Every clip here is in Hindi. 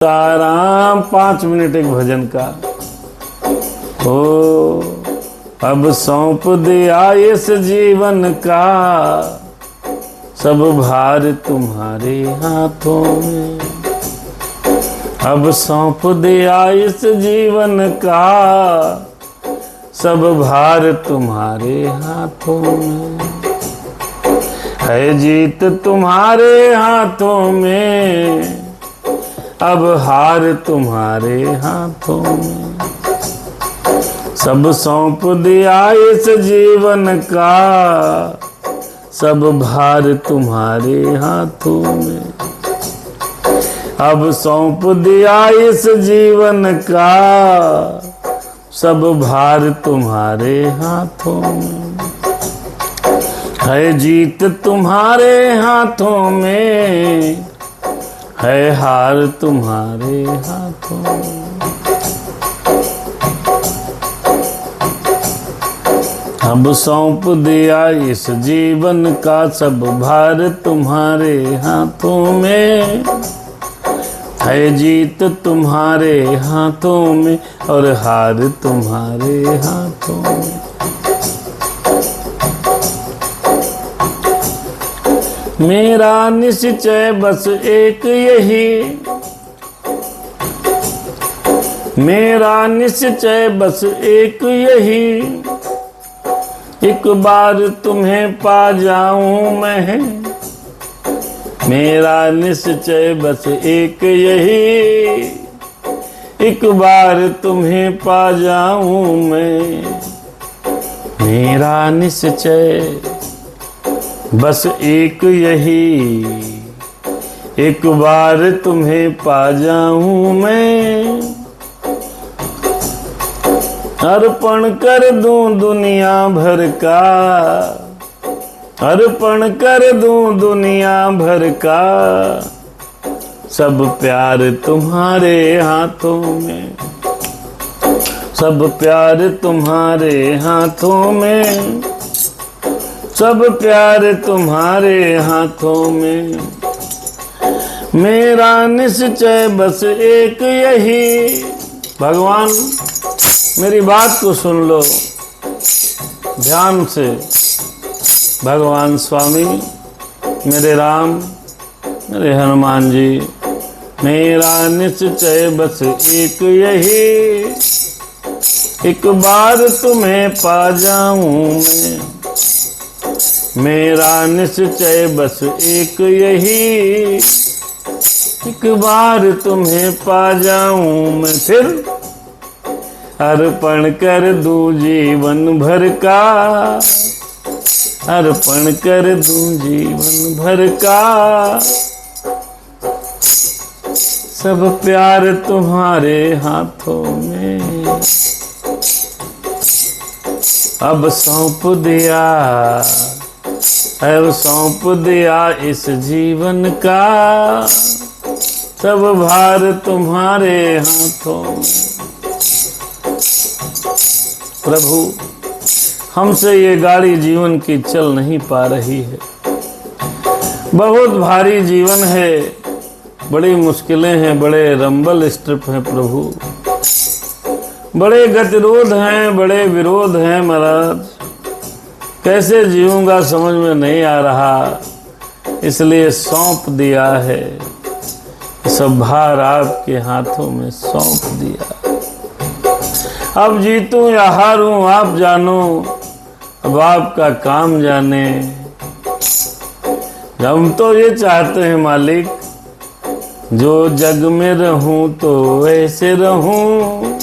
आराम 5 मिनट एक भजन का। ओ अब सौंप दिया इस जीवन का, सब भार तुम्हारे हाथों में। अब सौंप दिया इस जीवन का, सब भार तुम्हारे हाथों में। है जीत तुम्हारे हाथों में, अब हार तुम्हारे हाथों में। सब सौंप दिया इस जीवन का, सब भार तुम्हारे हाथों में। अब सौंप दिया इस जीवन का, सब भार तुम्हारे हाथों में। है जीत तुम्हारे हाथों में, है हार तुम्हारे हाथों में। अब सौंप दिया इस जीवन का, सब भार तुम्हारे हाथों में। है जीत तुम्हारे हाथों में, और हार तुम्हारे हाथों में। मेरा निश्चय बस एक यही, मेरा निश्चय बस एक यही, एक बार तुम्हें पा जाऊं मैं। मेरा निश्चय बस एक यही, एक बार तुम्हें पा जाऊं मैं। मेरा निश्चय बस एक यही, एक बार तुम्हें पा जाऊं मैं। अर्पण कर दूं दुनिया भर का, अर्पण कर दूं दुनिया भर का, सब प्यार तुम्हारे हाथों में। सब प्यार तुम्हारे हाथों में, सब प्यार तुम्हारे हाथों में। मेरा निश्चय बस एक यही। भगवान मेरी बात को सुन लो ध्यान से। भगवान स्वामी, मेरे राम, मेरे हनुमान जी, मेरा निश्चय बस एक यही, एक बार तुम्हें पा जाऊं मैं। मेरा निश्चय बस एक यही, एक बार तुम्हें पा जाऊं मैं। फिर अर्पण कर दूं जीवन भर का, अर्पण कर दूं जीवन भर का, सब प्यार तुम्हारे हाथों में। अब सौंप दिया, अब सौंप दिया इस जीवन का, सब भार तुम्हारे हाथों में। प्रभु, हमसे ये गाड़ी जीवन की चल नहीं पा रही है। बहुत भारी जीवन है, बड़ी मुश्किलें हैं, बड़े रंबल स्ट्रिप हैं प्रभु, बड़े गतिरोध हैं, बड़े विरोध हैं महाराज। कैसे जीऊंगा समझ में नहीं आ रहा, इसलिए सौंप दिया है। सब भार आपके हाथों में सौंप दिया। अब जीतूं या हारूं आप जानो, अब आपका काम जाने। हम तो ये चाहते हैं मालिक, जो जग में रहूं तो ऐसे रहूं।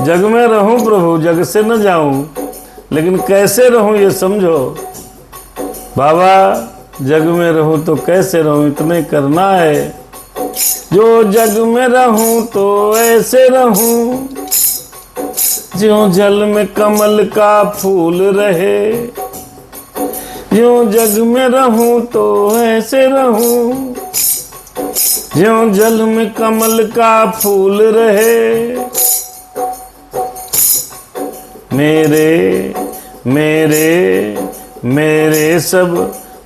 जग में रहूं प्रभु, जग से न जाऊं, लेकिन कैसे रहूं ये समझो। बाबा, जग में रहूं तो कैसे रहूं, इतने करना है। जो जग में रहूं तो ऐसे रहूं, ज्यों जल में कमल का फूल रहे। ज्यों जग में रहूं तो ऐसे रहूं, ज्यों जल में कमल का फूल रहे। मेरे मेरे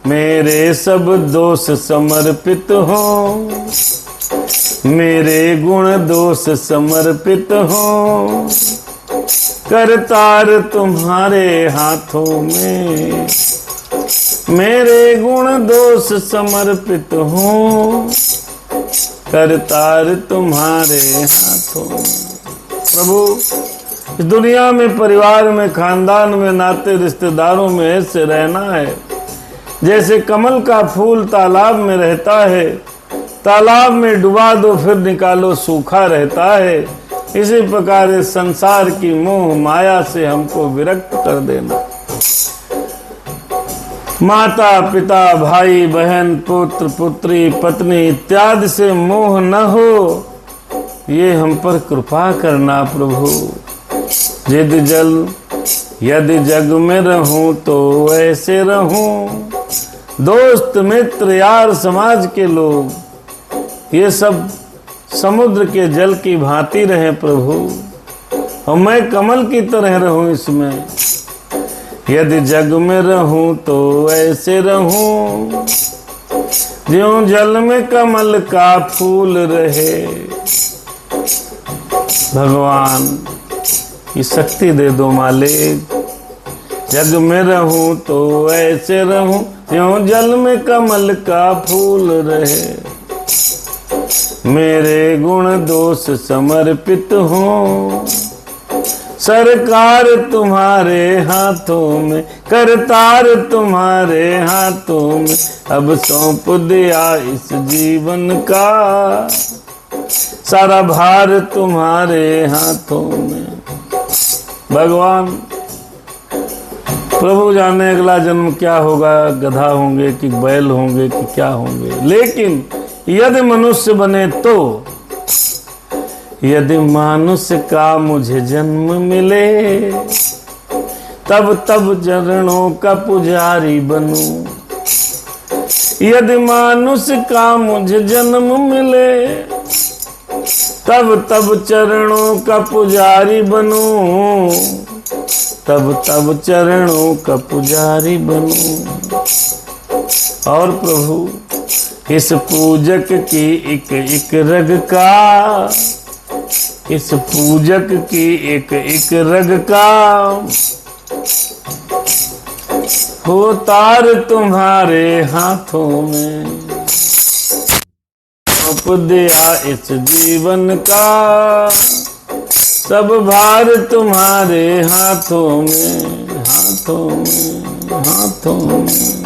मेरे सब दोष समर्पित हों। मेरे गुण दोष समर्पित हो, करतार तुम्हारे हाथों में। मेरे गुण दोष समर्पित हो, करतार तुम्हारे हाथों में। प्रभु, इस दुनिया में, परिवार में, खानदान में, नाते रिश्तेदारों में ऐसे रहना है जैसे कमल का फूल तालाब में रहता है, तालाब में डुबा दो फिर निकालो सूखा रहता है। इसी प्रकार इस संसार की मोह माया से हमको विरक्त कर देना। माता पिता भाई बहन पुत्र पुत्री पत्नी इत्यादि से मोह न हो, ये हम पर कृपा करना प्रभु। यदि जग में रहूं तो ऐसे रहूं, दोस्त मित्र यार समाज के लोग ये सब समुद्र के जल की भांति रहे प्रभु, और मैं कमल की तरह रहूं इसमें। यदि जग में रहूं तो ऐसे रहूं, ज्यों जल में कमल का फूल रहे। भगवान की शक्ति दे दो मालिक। जग में रहूं तो ऐसे रहूं, ज्यों जल में कमल का फूल रहे। मेरे गुण दोष समर्पित हो, सरकार तुम्हारे हाथों में, करतार तुम्हारे हाथों में। अब सौंप दिया इस जीवन का, सारा भार तुम्हारे हाथों में। भगवान, प्रभु जाने अगला जन्म क्या होगा, गधा होंगे कि बैल होंगे कि क्या होंगे, लेकिन यदि मनुष्य बने तो, यदि मनुष्य का मुझे जन्म मिले, तब चरणों का पुजारी बनूं। यदि मनुष्य का मुझे जन्म मिले, तब चरणों का पुजारी बनूं। तब चरणों का पुजारी बनूं। और प्रभु, इस पूजक की एक रग का, इस पूजक की एक रग का हो तार तुम्हारे हाथों में। सौंप दिया इस जीवन का, सब भार तुम्हारे हाथों में, हाथों में, हाथों में।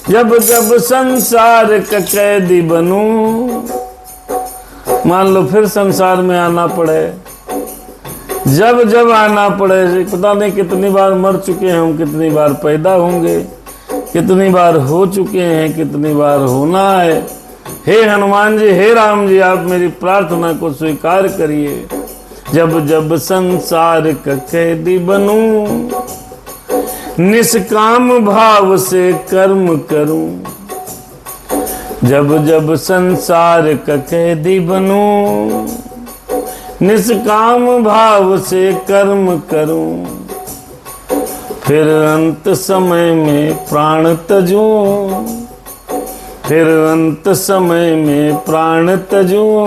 जब संसार का कैदी बनूं, मान लो फिर संसार में आना पड़े, जब आना पड़े, पता नहीं कितनी बार मर चुके हैं हम, कितनी बार पैदा होंगे, कितनी बार हो चुके हैं, कितनी बार होना है। हे हनुमान जी, हे राम जी, आप मेरी प्रार्थना को स्वीकार करिए। जब संसार का कैदी बनूं, निष्काम भाव से कर्म करूं। जब संसार का कैदी बनूं, निष्काम भाव से कर्म करूं। फिर अंत समय में प्राण तजूं, फिर अंत समय में प्राण तजूं।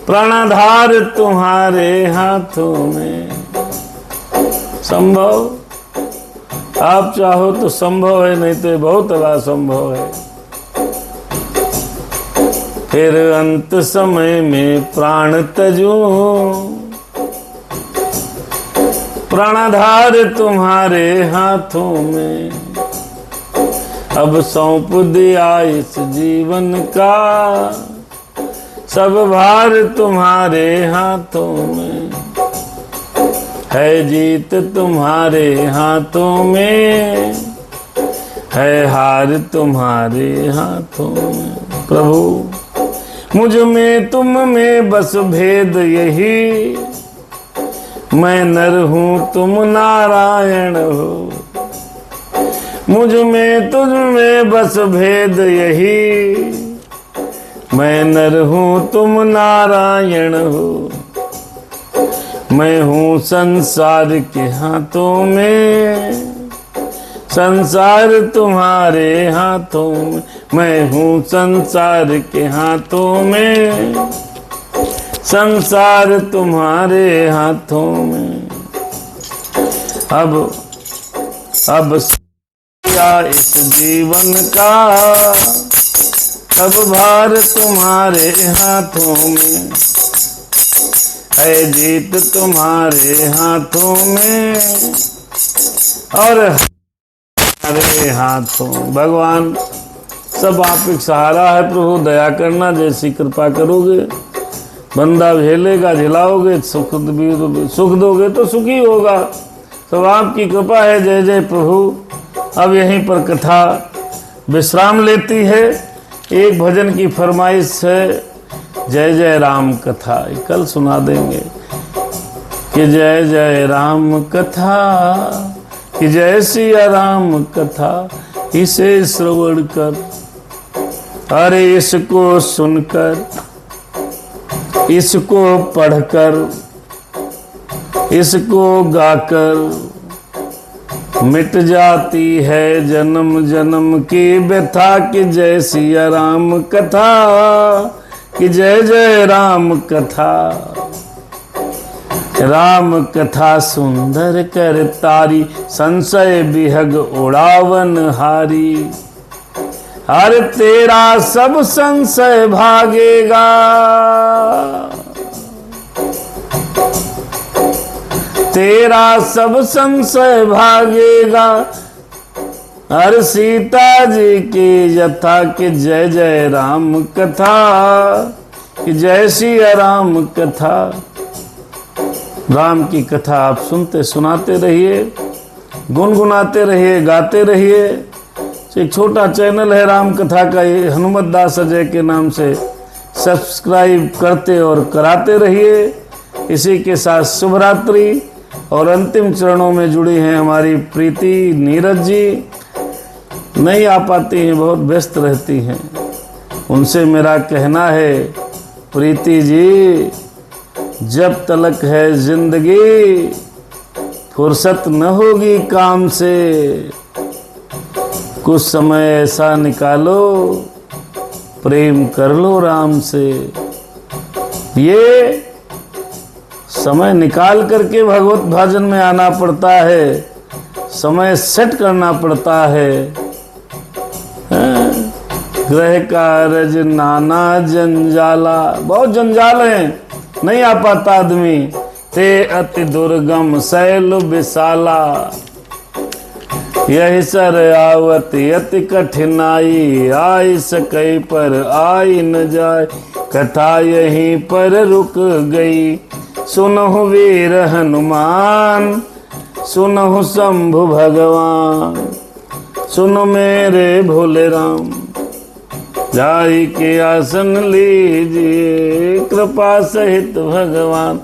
प्राणाधार तुम्हारे हाथों में। संभव, आप चाहो तो संभव है, नहीं तो बहुत असंभव है। फिर अंत समय में प्राण तजूं, प्राणाधार तुम्हारे हाथों में। अब सौंप दिया इस जीवन का, सब भार तुम्हारे हाथों में। है जीत तुम्हारे हाथों में, है हार तुम्हारे हाथों में। प्रभु, मुझ में तुम में बस भेद यही, मैं नर हूँ तुम नारायण हो। मुझ में तुझ में बस भेद यही, मैं नर हूँ तुम नारायण हो। मैं हूँ संसार के हाथों में, संसार तुम्हारे हाथों में। मैं हूँ संसार के हाथों में, संसार तुम्हारे हाथों में। अब इस जीवन का सब भार तुम्हारे हाथों में है, जीत तुम्हारे हाथों में और हमारे हाथों। भगवान सब आप एक सहारा है प्रभु, दया करना, जैसी कृपा करोगे बंदा झेलेगा, झेलाओगे सुख दोगे तो सुखी होगा। सब आपकी कृपा है। जय जय प्रभु। अब यहीं पर कथा विश्राम लेती है। एक भजन की फरमाइश है, जय जय राम कथा, कल सुना देंगे कि जय जय राम कथा, कि जय सिया राम कथा, इसे श्रवण कर, अरे इसको सुनकर, इसको पढ़कर, इसको गाकर मिट जाती है जन्म जन्म की व्यथा। कि जय सिया राम कथा, कि जय जय राम कथा। राम कथा सुंदर कर तारी, संशय विहग उड़ावन हारी। अरे तेरा सब संशय भागेगा, तेरा सब संशय भागेगा। हर सीता जी की यथा, कि जय जय राम कथा, कि जय सिया राम कथा। राम की कथा आप सुनते सुनाते रहिए, गुनगुनाते रहिए, गाते रहिए। एक छोटा चैनल है राम कथा का, ये हनुमत दास अजय के नाम से, सब्सक्राइब करते और कराते रहिए। इसी के साथ शुभ रात्रि। और अंतिम चरणों में जुड़ी हैं हमारी प्रीति नीरज जी, नहीं आ पाती हैं, बहुत व्यस्त रहती हैं। उनसे मेरा कहना है, प्रीति जी जब तलक है जिंदगी, फुर्सत न होगी काम से, कुछ समय ऐसा निकालो, प्रेम कर लो राम से। ये समय निकाल करके भगवत भजन में आना पड़ता है, समय सेट करना पड़ता है। ग्रह कार्य नाना जंजाला, बहुत जंजाल है, नहीं आ पाता आदमी। ते अति दुर्गम शैल विशाला, यही सर आवत अति कठिनाई, आई सके पर आई न जाए, कथा यहीं पर रुक गई। सुनहु वीर हनुमान, सुनहु शंभु भगवान, सुनो मेरे भोले राम, जाई के आसन लीजिए, कृपा सहित भगवान।